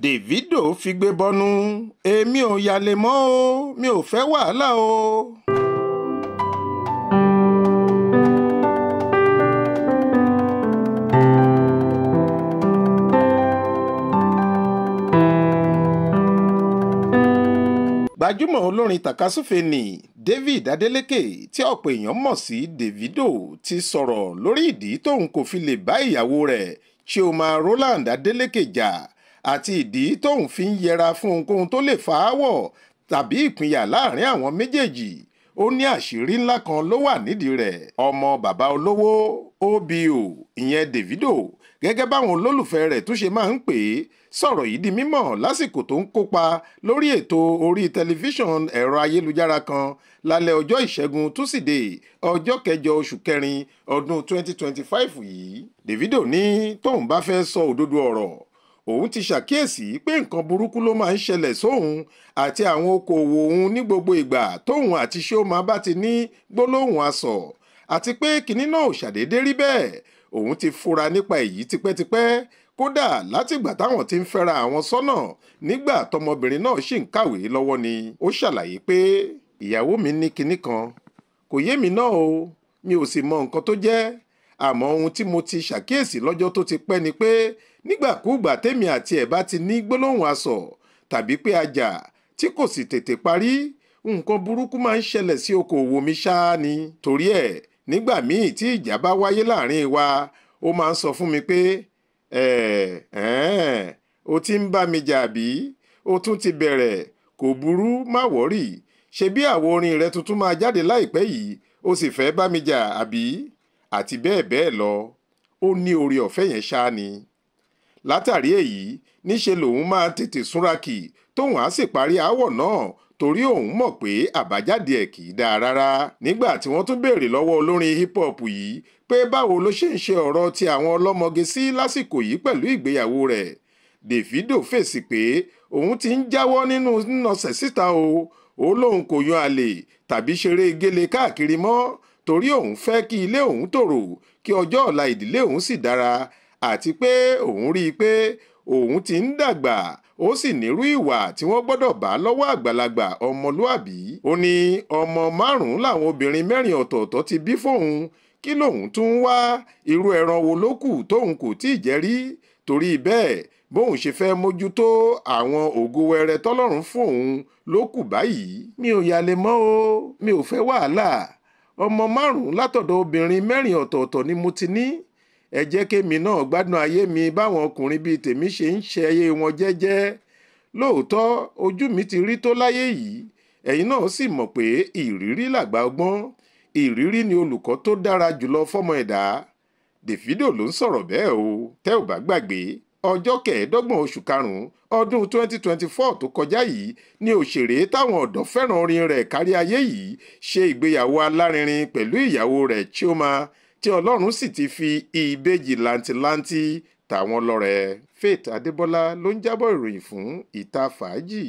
Davido figbe bọnu èmi ò yàlè mọ́ o mi ò fẹ́ wàhálà o. Gbajúmọ̀ olórin tàkasúfèé ni David Adeleke tí ọ̀pọ̀ èèyàn mọ̀ sí Davido ti sọ̀rọ̀ lórí ìdí tóun kò fi lè bá ìyàwó rẹ̀ Chioma Roland Adeleke jà àti ìdí tóun fi ń yẹra fún ohunkóhun tó lè fa aáwọ̀ tàbí ìpínyà láàrin àwọn méjèèjì. Ó ní àṣírí ńlá kan ló wà nídìí rẹ̀. Ọmọ bàbá olówó OBO ìyẹn Davido gẹ́gẹ́ báwọn olólùfẹ́ rẹ̀ tún ṣe máa ń pè é sọ̀rọ̀ yìí di mímọ̀ lásìkò tó ń kópa lórí ètò orí tẹlifíṣàn ẹ̀rọ ayélujára kan lálẹ́ ọjọ́ ìṣẹ́gun túsídẹ̀ẹ́ ọjọ́ 8 oṣù kẹrin ọdún 2025 yìí. Davido ní tóun bá fẹ́ sọ òdodo ọ̀rọ̀ òun ti ṣàkíyèsí pé nǹkan burúkú ló máa ń ṣẹlẹ̀ sóun àti àwọn okòòwò òun ní gbogbo ìgbà tóun àti Chioma bá ti ní gbólóhùn asọ̀ àti pé kinní náà ò ṣàdédé rí bẹ́ẹ̀. Òun ti fura nípa èyí tipẹ́tipẹ́ kódà látìgbà táwọn ti ń fẹ́ra àwọn sọ́nà nígbà tọmọbìnrin náà ṣì ń kàwé lọ́wọ́ ni. Ó ṣàlàyé pé ìyàwó mi ní kinní kan kò yé mi náà o mi ò sì mọ nǹkan tó jẹ́ àmọ́ ohun tí mo ti ṣàkíyèsí lọ́jọ́ tó ti pẹ́ ni pé nígbàkúùgbà tèmi àti ẹ̀ bá ti ní gbólóhùn asọ̀ tàbí pé a jà tí kò sì tètè parí nǹkan burúkú máa ń ṣẹlẹ̀ sí okòòwò mi ṣáá ni. Torí ẹ̀ nígbà míì tí ìjà bá wáyé láàrin wa ó máa ń sọ fún mi pé o ti ń bá mi jà bí o tún ti bẹ̀rẹ̀ kò burú má wọ́rì ṣebí àwo orin rẹ tuntun máa jáde láìpẹ́ yìí o sì fẹ́ bá mi jà àbí àti bẹ́ẹ̀ bẹ́ẹ̀ lọ. Ó ní oore ọ̀fẹ́ yẹn ṣáá ni. Látàrí èyí níṣe lòun máa tètè súnrakì tóun á sì parí aáwọ̀ náà torí òun mọ̀ pé àbájáde ẹ̀ kì í dáa rárá. Nígbà tí wọ́n tún béèrè lọ́wọ́ olórin hip hop yìí pé báwo ló ṣe ń ṣe ọ̀rọ̀ ti àwọn ọlọ́mọge sí lásìkò yìí pẹ̀lú ìgbéyàwó rẹ̀, Davido fèsì pé òun ti ń jáwọ́ nínú nínọsẹ̀ síta o. Ó lóun kò yan àlè tàbí ṣeré gélé káàkiri mọ́ torí òun fẹ́ kí ilé òun tòrò kí ọjọ́ ọ̀la ìdílé òun sì dára àti pé òun rí i pé òun ti ń dàgbà ó sì nírú ìwà tí wọ́n gbọ́dọ̀ bá lọ́wọ́ àgbàlagbà ọmọlúàbí. Ó ní ọmọ 5 làwọn obìnrin 4 ọ̀tọ̀ọ̀tọ̀ ti bí fóun kí lòun tún ń wá irú ẹran wo ló kù tóun kò tí ì jẹ́ rí. Torí bẹ́ẹ̀ bóun ṣe fẹ́ mójútó àwọn ògo wẹrẹ tọ́lọ́run fún òun ló kù báyìí. Mi ò yàlè mọ́ o mi ò fẹ́ wàhálà ọmọ 5 látọ̀dọ̀ obìnrin 4 ọ̀tọ̀ọ̀tọ̀ ni mo ti ní. Ẹ jẹ́ kémi náà gbádùn ayé mi báwọn ọkùnrin bíi tèmi ṣe ń ṣe ayé wọn jẹ́jẹ́. Lóòótọ́ ojú mi ti rí tó láyé yìí ẹ̀yin náà sì mọ̀ pé ìrírí làgbà ọgbọ́n ìrírí ni olùkọ́ tó dára jùlọ fọ́mọ ẹ̀dá. Davido ló ń sọ̀rọ̀ bẹ́ẹ̀ o. Tẹ́ ò bá gbàgbé ọjọ́ 25 oṣù karùn-ún ọdún 2024 tó kọjá yìí ni òṣèré táwọn ọ̀dọ́ fẹ́ràn orin rẹ̀ kárí ayé yìí ṣe ìgbéyàwó alárinrin pẹ̀lú ìyàwó rẹ̀ Chioma tí Ọlọ́run sì ti fi ìbejì làǹtìlanti tàwọn lọ́rẹ. Faith Adébọ́lá ló ń jábọ̀ ìròyìn fún Ìta Fàájì.